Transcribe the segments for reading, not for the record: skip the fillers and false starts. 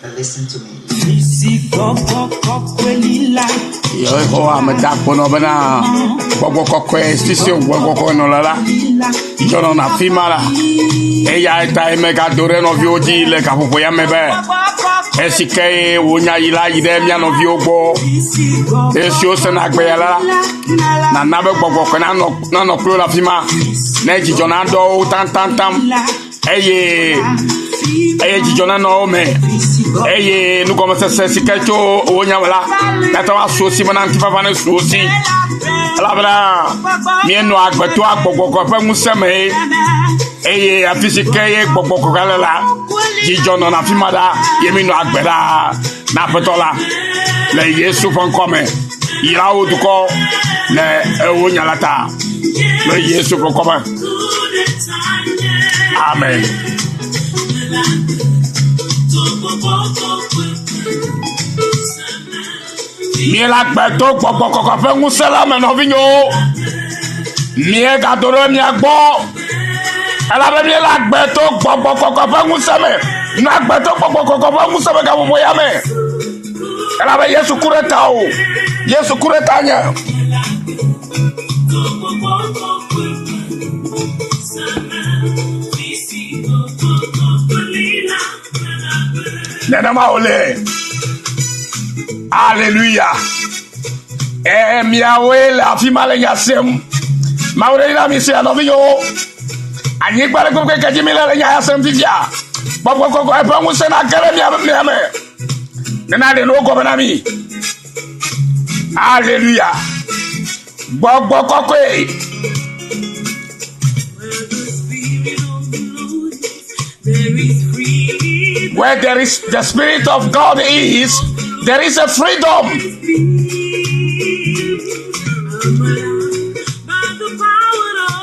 But listen to me. Yo am da kono bana gbogbo kokwe sisi gbogbo kono lala yo no na fimara e ya ta me ka dore no vioji le ka popo ya mebe esike wonya ila ide mia no viogbo esio se na gbe yala na na be gbogbo ko na no klo la fima na ji jona do tam eye jijona no me eye nu como se sikacho wonya wala na tawa sosi mana antifa fa na sosi ala bra mi no agbeto agbogbo pe museme eye afisike ye gbogbo kala jijona na fimada yemi no agbera na petola le Yesu fon come ira oduko le wonya lata le Yesu fon come amen. Miela gbeto gbogbo koko fe ngusela me no vinyo mie ga doro mi agbo ala be miela gbeto gbogbo koko fe nguseme na gbeto gbogbo koko fe nguseme ga bobo ya me ala be Yesu kureta o Yesu kureta nya nena maole Alléluia. Miawe la fimale yasem. Maure la mise anoviyo. Ani pare ko ke jimila la yasem vivia. Boko ko e pa musena kere mi. Nena de no go banami. Alléluia. Boko ko where there is the Spirit of God is, there is a freedom.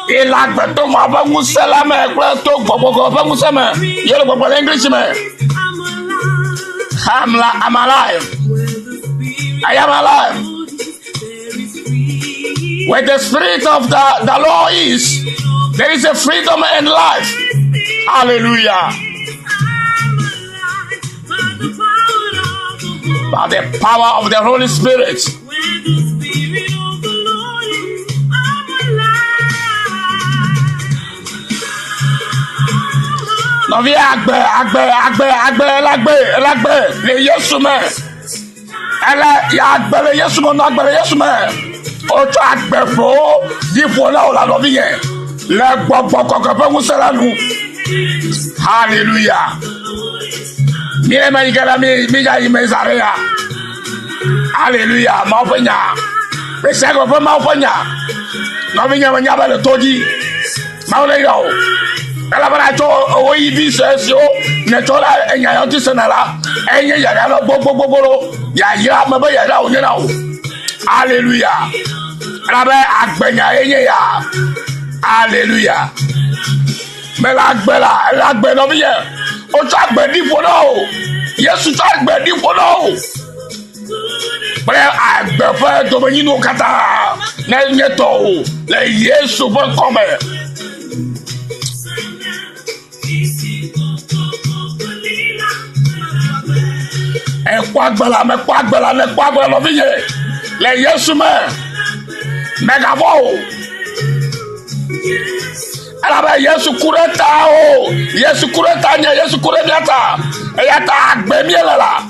Il a beto ma ba musela me kwa to gbogbo ba musema yele gbogbo English me. I'm alive. I am alive. Where the Spirit of the Lord is, there is a freedom and life. Hallelujah. By the power of the Holy Spirit. No vi agbe le Yesu me. Ele ya agbe le Yesu mo na agbe le Yesu me. O to agbe fo di fo la o la no vi yen. Le gbogbo koko pe musela nu. Hallelujah. Mire marigala mi ya imezarea. Hallelujah. Maufanya. Pesego fa maufanya. No vinya manya ba le toji. Maule yo. Ala bara to o yi bi sesio ne to la enya yo ti senala. Enya ya la gbogbogbo ya ma ba ya la o ni na o. Hallelujah. Ala ba agbenya enya ya. Hallelujah. Me la agbe no biye. O ta agbe di fo no. Yesu ta agbe di fo no. Bre agbe fa to be yinu kata. Na nyeto le Yesu fo come. E kwa agbala no biye. Le Yesu me. Megavo. Alaba Yesu kureta o Yesu kureta nya Yesu kureta eyata agbe mi lela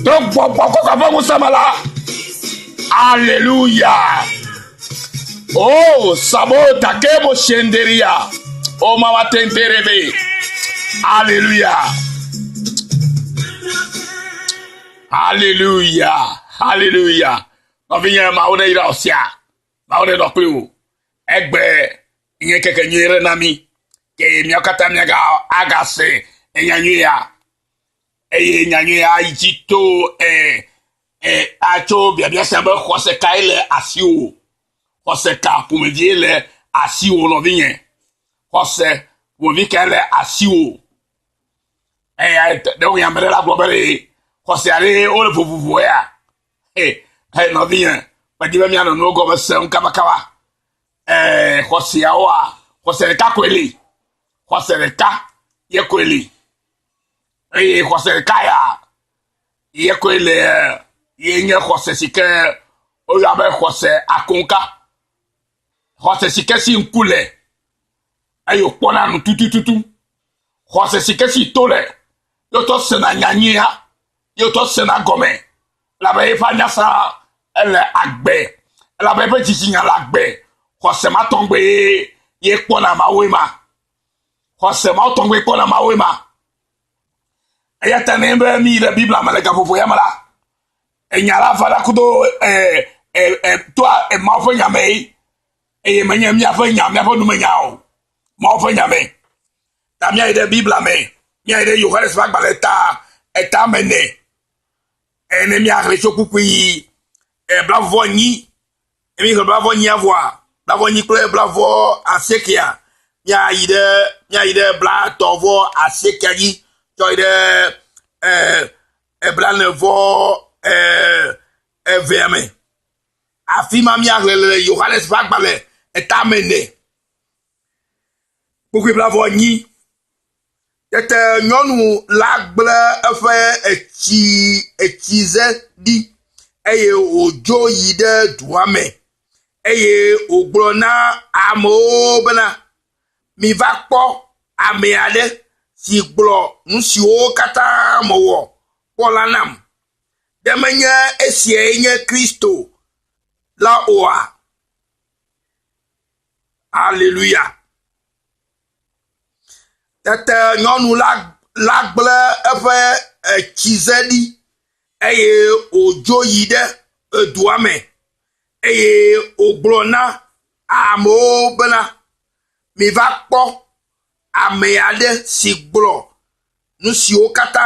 to popo ko ka famu samala. Hallelujah. Oh sabota kebo shenderia o mama tenterebe. Hallelujah. Hallelujah. Ovinya ma one ira osia ma one do plu egbe nye keke nyere nami ke miakata miaga agase enyanyia ijito acho bia sembe khose kaile asio khose ka pumediele asio no vinye khose wo vikele asio de wo yamere la globere khose ale o le fufufu ya no vinye pa dibe miano no go basem kabakawa Hoseawa, Hosereka kweli, Hosereka ye kweli. eye xɔse kaya ye koe le ye nye xɔse si ke woyɔa be xɔse akonka xɔse si ke si ŋku le eye wòkpɔna nu tutututu xɔse si ke si to le ye wòtɔ sena nyanyia ye wòtɔ sena gɔme elabe yeƒe anyasa ele agbe elabe yeƒe dzidzinya le agbe xɔse ma tɔŋgbe ye kpɔna Mawu ma xɔse ma tɔŋgbe kpɔna Mawu ma eya ta ne be mi le Biblia me le gaƒoƒo ya me la enya la va la kudo toa Mawu ƒe nya me eye menye miaƒe nya miaƒe numenya o Mawu ƒe nya me ta miayi ɖe Biblia me miayi ɖe Yohanes ƒe agbalẽ eta me ne ene miaxlẽ tso kpukpui blaʋɔ-8 emi xlẽ blaʋɔ-8 avɔa blaʋɔ-8 kple blaʋɔ-9 miayi ɖe blaetɔ̃-vɔ-9 dzi tsɔ yi ɖe blaene-vɔ-2 me afi ma miaxlẽ le Yohanes ƒe agbalẽ eta me ne kpukpui blaʋɔ-8 tete nyɔnu la gblẽ eƒe etsize ɖi eye wòdzo yi ɖe dua me eye wògblɔ na amewo bena miva kpɔ ame aɖe si gblɔ nu siwo katã mewɔ kpɔ la nam ɖe menye esiae nye Kristo la oa. Alléluia. Tete nyɔnu la gblẽ eƒe etsize ɖi eye wòdzo yi ɖe dua me eye wògblɔ na amewo bena miva kpɔ ame aɖe si gblɔ nu siwo katã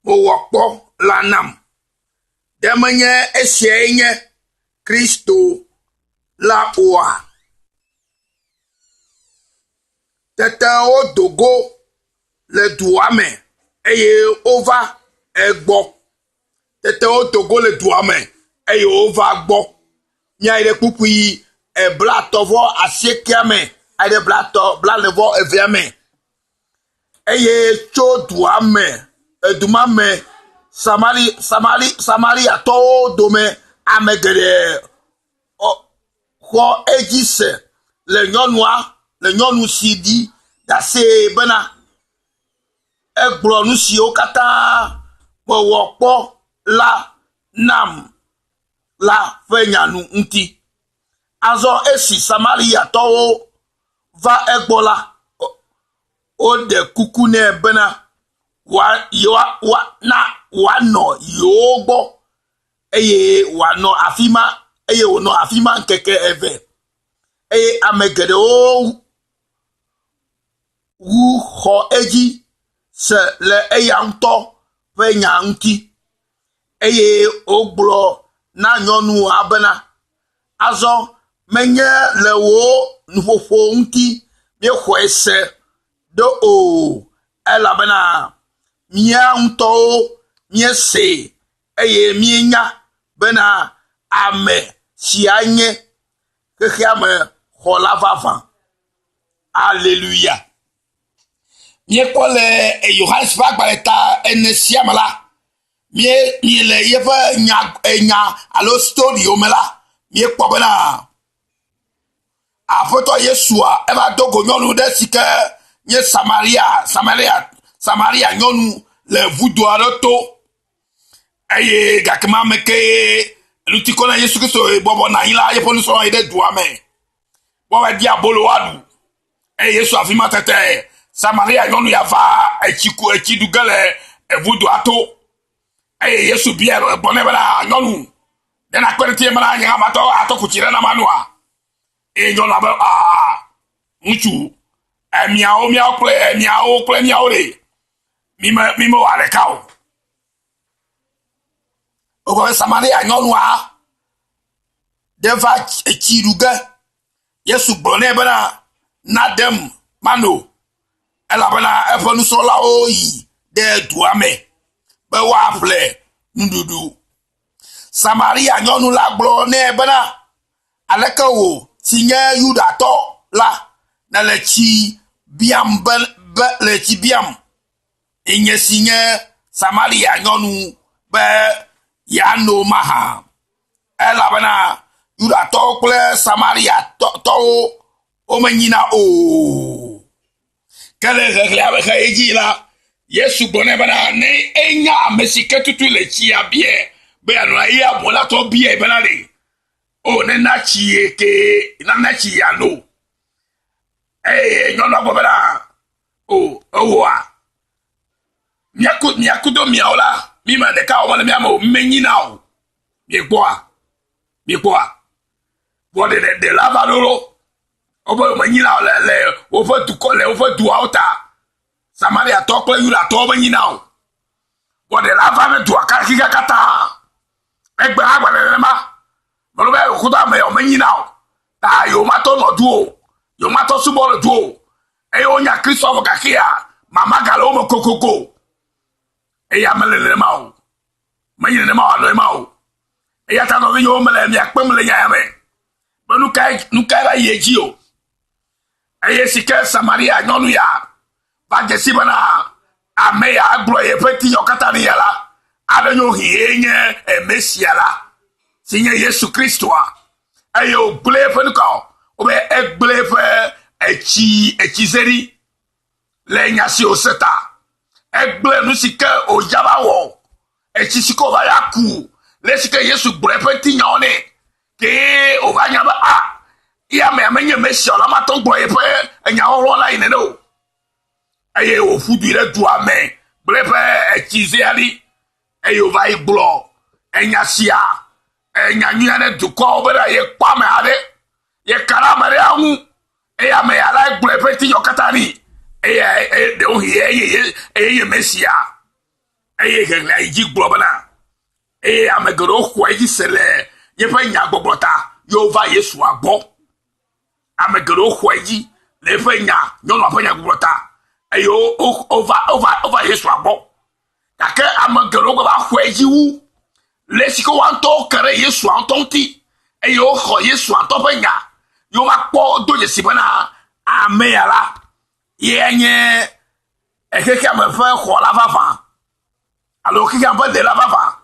mewɔ kpɔ la nam ɖe menye esiae nye Kristo la oa. Tete wodo go le dua me eye wova egbɔ tete wodo go le dua me eye wova gbɔ miayi ɖe kpukpui blaetɔ̃-vɔ-9 me ayi ɖe blaene-vɔ-2 me eye tso dua me eduma me Samariatɔwo dome ame geɖe xɔ edzi se le nyɔnu si ɖi dase bena egblɔ nu siwo katã mewɔ kpɔ la nam la ƒe nyanu ŋuti. Azɔ esi Samariatɔwo va egbɔ la woɖe kuku nɛ bena wòanɔ yewo gbɔ eye wòanɔ afi ma eye wònɔ afi ma ŋkeke 2 eye ame geɖewo wu xɔ edzi se le eya ŋutɔ ƒe nya ŋuti eye wogblɔ na nyɔnua bena azɔ menye le wò nuƒoƒo ŋuti míexɔe se ɖo o elabena mía ŋutɔwo míese eye míenya bena ame sia nye xexea me xɔla vavã. Alléluia. Míekpɔ le Yohanes ƒe agbalẽ ta 4 sia me la mie le yeƒe nya alo storiwo me la míekpɔ bena Aƒetɔ Yesua eva do go nyɔnu ɖe si ke nye Samaria nyɔnu le vudo aɖe to eye gake ma me ke ŋutikɔ na Yesu Kristo bɔbɔ na anyi la yeƒe nusrɔ̃ yi ɖe dua me wɔva di abolo woaɖu eye Yesu afi ma tete Samaria nyɔnu ya va etsi ɖu ge le vudoa to eye Yesu bia gbɔ nɛ bena nyɔnu ɖe nakpe ɖe tie bena nye hã atɔ kutsi ɖe nama nua eye nyɔnua be ŋutsu miawo kple miawo le mi me wɔ ɖeka o. Wogblɔ be Samaria nyɔnua ɖe va etsi ɖu ge Yesu gblɔ nɛ bena na ɖem mano elabena eƒe nusrɔ̃lawo yi ɖe dua me be woaƒle nuɖuɖu. Samaria nyɔnu la gblɔ nɛ bena aleke wò si nye Yudatɔ la ne le tsi biam Inye signe Samaria nyonu be yano maha. Ela bana yuda tokle Samaria to o menyina o. Kale regle avec eji la. Yesu bonne bana ne enya mesike tutu le chia bien. Be anu ya bola to bien bana le. O ne na chie ke na chia no. Nyonu abobela. O owa. Miakudo miaola, mima de ka o miamo menyina o. Miekwa. Bo de lava lolo. Obo menyina le o fa du ko le o fa du auta. Samaria tokle yura to menyina o. Bo de lava me du aka kika kata. Egbe agba le ma. Bo be ko da me o menyina o. Ta yo mato no du o. Yo mato subo lo du o. E o nya Christopher kakia. Mama galo mo kokoko. Eya melele mao. Mayine mao no mao. Eya ta no vinyo mele mi akpem le nya me. Be nu kai la yeji o. Eye sike Samaria nyonu ya. Ba gesi bana ame ya agro ye peti yokata ni yala. Adanyo hienye Mesia la. Sinye Yesu Kristo a. Eye o blefe nuka. Obe eglefe echizeri. Le nyasi o seta. Egble nusike o jabawo. Echisiko vayaku. Lesike Yesu brepe tinyone. Ke o vanyaba a. Iya me amenye Mesia la maton brepe. Enya oro la ineno. Eye o fudu ile dua me. Brepe echizeri. Eye o vai blo. Enya sia. Enya nyane duko obera ye kwame ade. Ye karamare amu. Eya me ala brepe tinyokatani. De o ye Mesia. Gela iji globana. Amegoro kwa iji sele. Ye pe nya gbogbota. Yo va Yesu agbo. Amegoro kwa iji. Le pe nya. Yo no pa nya gbogbota. Over Yesu agbo. Kake amegoro kwa iji wu. Le siko wanto kere Yesu antonti. Ho Yesu antope nya. Yo va po doje sibana. Ameyala. Yenye ekeke me fe ko la vafa alors ki kan pa de la vafa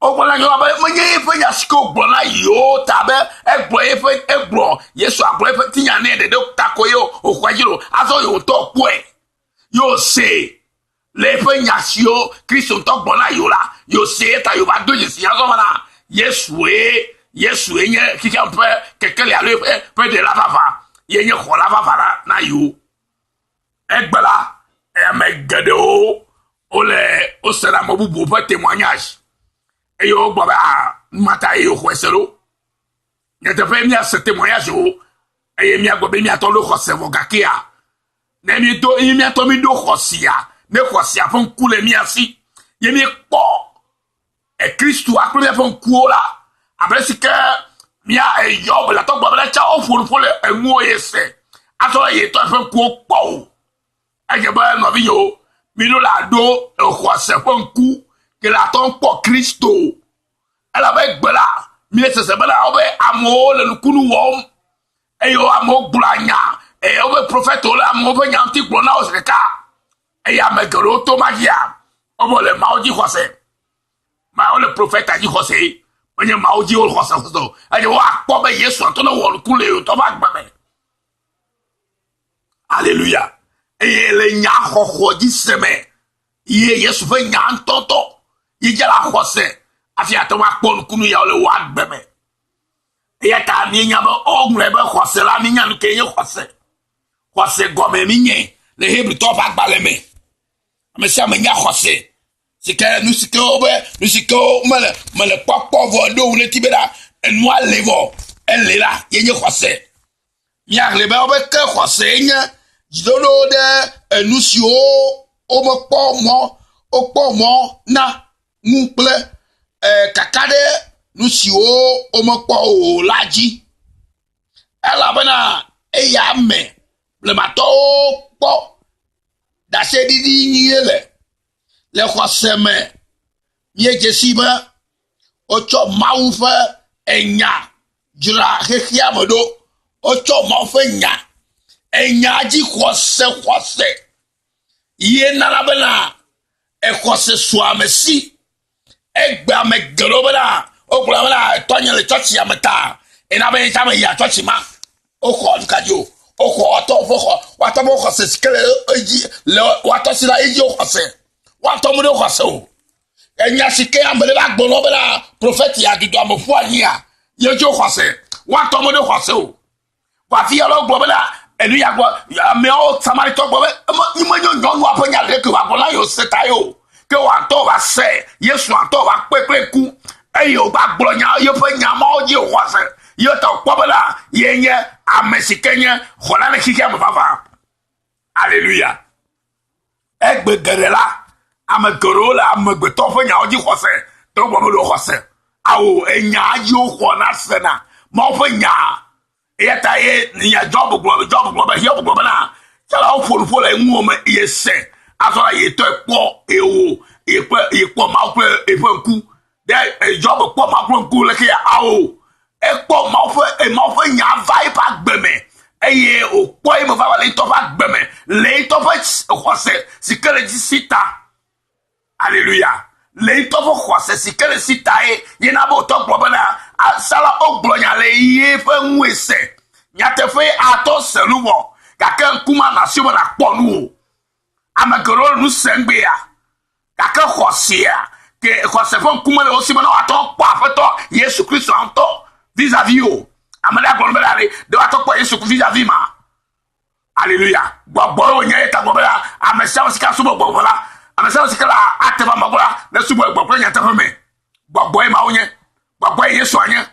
o bola yo ba menye fe nya siko gbo na yo tabe egbo egbo Yesu agbo fe tinya ne de tako yo o kwajiro aso yo to po yo se le fe nya sio Kristo to gbo na yo la yo se ta yo ba doji si aso mana Yesu nye ki kan pa kekele ale fe de la vafa yenye ko la vafa na yo Egbela, megade o sera mobubu pour témoignage. Et yo baba mata yo kweselo. Ne te fait mia ce témoignage o. Et mia gobe mia to lo khosevo gakia. Ne mi do mia to mi do khosia. Me khosia fon kule mia si. Ye mi po. E Christo akule fon kuola. Après ce que mia e yob la to baba la cha o fo le enwo yese. Aso ye to fon ku po. Ege ba no vi yo mino la do e kwa se fonku ke la ton po Kristo ala ba gbela mi se bela obe amo le kunu wom e yo amo blanya e obe prophète ola amo be nyanti gbona o se ka e ya megero to magia obo le maoji khose ma o le prophète aji khose onye maoji o khose so aje wa po be Yesu to no wo kule to ba gbame Alléluia. Et le nya ho di seme ye Yesu fe nya ntonto ye jala khose afia to wa pon kunu ya le wa gbeme e ya ta ni nya ba ogun be khose la ni nya nu ke ye khose gome mi nye le hebru to fa gbaleme me sia me nya khose sike nu sike mele popo vo do le tibera en wa levo elle là ye nye khose mi a le ba be ke khose nya Jidono de enusio omo na ngle kakade nusio omo po laji ela bana eya me le mato po da se didi yele le khoseme ye jesiba ocho maufa enya jira hehia modo ocho maufa enya Enyaji khose Ye nanabena ekose swamesi egba me globala okulabala tonya le church ya meta enabe chama ya church ma oko nkajo oko oto foko watomo kose skele eji le watosila eji okose watomo de okose o enya sike amele ba globala prophet ya dido amofo anya ye jo okose watomo de okose o wa fi alo globala enu ya gbo me o samarito gbo imanyo nyon apanya le ke wa gola yo setayo ke wa to ba se Yesu ato ba pepe ku eyo ba gblonya yo fe nya ma oje wase yo to gbobala yenye amesikenye khola ne kike amfafa hallelujah egbe gerela amegorola amegbe to fe nya oje wase to gbo mo lo wase awo enya yo khona sena mo fe nya eta ye nya job gbo ba hiyo gbo na chala o folu enwu me yese asola ye to epo ewo epo ma pe efanku de job po ma nku le ke awo epo ma fe nya vibe agbeme eye o po e mo fa le to fa agbeme le to fa khose sikele ji sita hallelujah le to fa khose sikele sita e ye na bo to gbo na sala oglonya le ye fe nwese nya te fe ato seluwo ka kan kuma na sibo na ponu amagoro nu sengbe ya kaka khosia ke khose fon kuma le osimo na ato pa feto Yesu Christ anto vis-à-vis o amala golbelare de ato pa Yesu vis-à-vis ma hallelujah gbogbo onye ta gbogbo amesa sika subo gbogbo la amesa sika la ateba magola na subo gbogbo nya ta feme gbogbo e ma onye gbogbo Yesu anya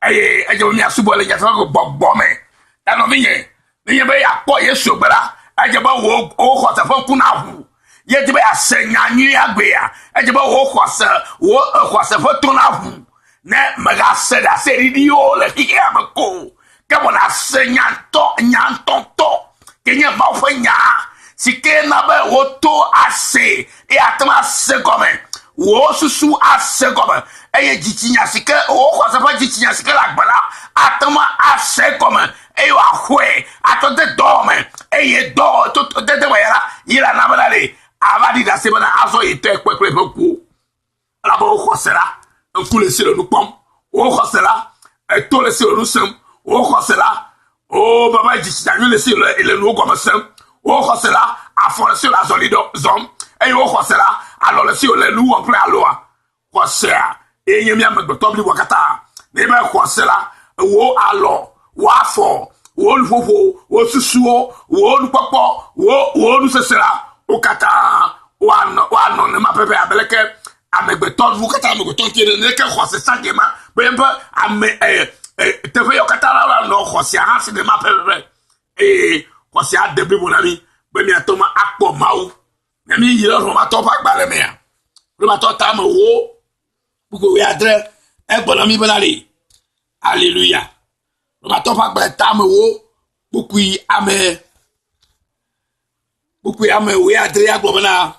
eje mi asubo le nya ta gbogbo me ta no mi ye be ya po Yesu gbara eje ba wo o khota fon kuna hu ye je be asenya nyi agbe ya eje ba wo khosa fon tuna hu ne maga seda seridio le kike amako ke bona asenya to nyantonto kenya ba ofanya sike na be wo to ase e atama se gome wo susu ase gome eye jichinya sike wo khosa fon jichinya sike la gbala atama ase gome eyo ahwe atonde dome eye do to de wera ira na balale abadi da se bana aso ite kwekwe ku la bo khosera nkule silo nu pom o khosera to le silo nu sem o khosera o baba jichinya le silo ele nu ko masem o khosera afo le silo azolido zom eyo khosera alo le silo le nu on pre aloa khosera enye mi amagbe tobli wakata ne be khosera wo alo wafo wo lufofo wo susuo wo lupopo wo lusesera okata wa no ne mapepe abeleke amegbeton vu kata amegbeton tiene ne ke khose sagema bemba ame teve yokata la no khose hansi de mapepe khose adebi bonami be mi atoma akpo mawu mi yiro ro ma to pa gbale me ya ro ma to ta mo wo buko we adre egbonami benale hallelujah ma to pa gba ta me wo bukui ame we adria globana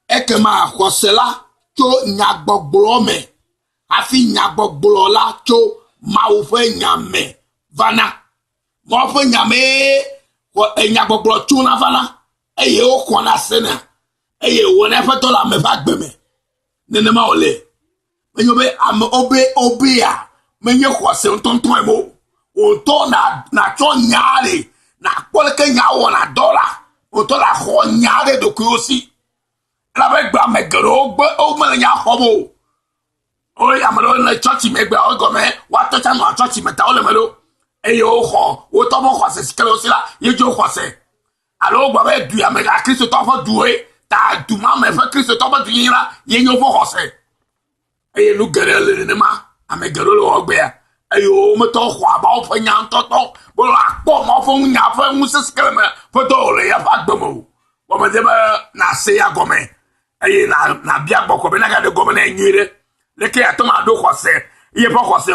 ekema khosela to nyagbogbo me afi nyagbogbo la to ma wo fe nyame vana mo fe nyame ko nyagbogbo tu na vana eye o ko na sena eye wo na fe to la me va gbeme nene ma ole menyo be am obe ya menyo khose ntonton emo oto na cho nyare na kwelke nyawo na dollar oto la ho nyare do kuosi la be gba megero gbe o me nya hobo o ya malo na church me gba o go me wa to cha no church me ta o le melo e yo ho o to mo khose sikelo sila ye jo khose alo gba be du ya me la Kristo to fo duwe ta du ma me fa Kristo to ba du yira ye nyo fo khose e lu gerele ne ma amegero lo ogbe ya ayo me to khwa ba o fanya ntoto bo la po mo fo nya fa musa skelme fo to le ya fa gbomo bo me de na se ya gome ayi na bia gboko be na ga de gome na nyire le ke atoma do khose ye po khose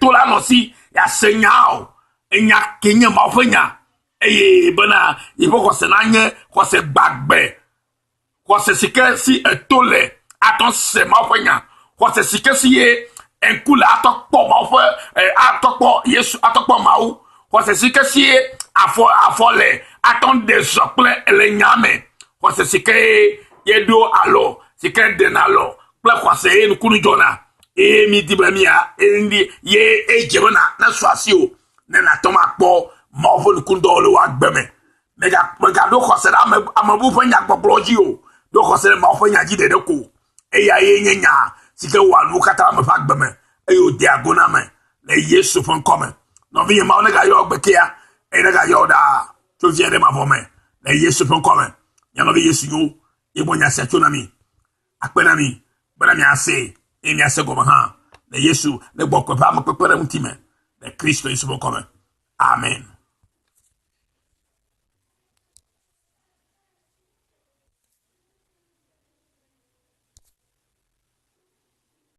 to la no si ya senyao enya kenya ma fanya ayi bana ye po khose na nye khose gbagbe khose sike si etole aton se ma fanya khose sike si ye enkula atokpo ma fo atokpo Yesu atokpo mawu ko se sike sie afole aton de sople ele nyame Kwase sike ye do alo sike den alo kla kwase en kunu jona mi dibamia endi ye ejebona na swasio na toma po mo vo kundo lo agbeme mega do kwase amabu fanya gbogloji o do kwase ma fanya jide de ko eya ye nyanya sike walu kata ma fa agbeme eyo diagona me na Yesu fon come no vi ma onega yo gbekia enega yo da to viere ma vo me na Yesu fon come ya no vi Yesu yo ebonya se tonami akpenami bana mi ase emi ase go ha na Yesu ne gbokwe pa ma pepere mtime na Kristo Yesu fon come amen.